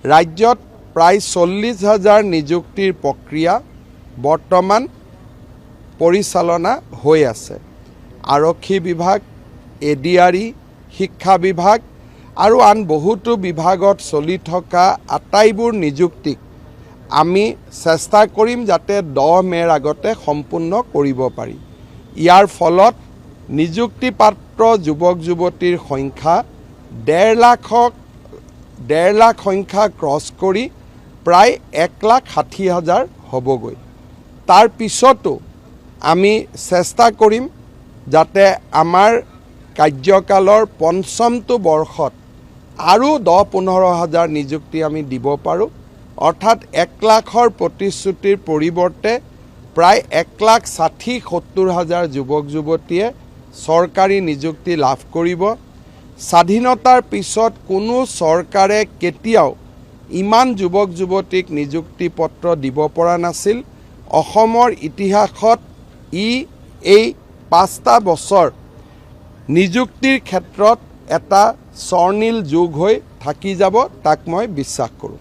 ৰাজ্যত প্ৰায় 40,000 নিযুক্তিৰ প্ৰক্ৰিয়া বৰ্তমান পৰিচালনা হৈ আছে। আৰক্ষী বিভাগ, এডিআৰই, শিক্ষা বিভাগ আৰু আন বহুতো বিভাগত চলি থকা আটাইবোৰ নিযুক্তিক আমি চেষ্টা কৰিম যাতে 10 মেৰ আগতে সম্পূৰ্ণ কৰিব পাৰি। ইয়াৰ ফলত নিযুক্তিপাত্ৰ যুৱক যুৱতীৰ সংখ্যা 1.5 লাখ সংখ্যা ক্ৰছ কৰি প্ৰায় 1,60,000 হ'বগৈ। তাৰ পিছতো আমি চেষ্টা কৰিম যাতে আমাৰ কাৰ্যকালৰ পঞ্চমটো বৰ্ষত আৰু 10-15 হাজাৰ নিযুক্তি আমি দিব পাৰোঁ। অৰ্থাৎ 1 লাখৰ প্ৰতিশ্ৰুতিৰ পৰিৱৰ্তে প্ৰায় 1,60,70 হাজাৰ যুৱক যুৱতীয়ে চৰকাৰী নিযুক্তি লাভ কৰিব। স্বাধীনতাৰ পিছত কোনো চৰকাৰে কেতিয়াও ইমান যুৱক যুৱতীক নিযুক্তি পত্ৰ দিব পৰা নাছিল। অসমৰ ইতিহাসত এই 5টা বছৰ নিযুক্তিৰ ক্ষেত্ৰত এটা স্বৰ্ণীল যুগ হৈ থাকি যাব, তাক মই বিশ্বাস কৰোঁ।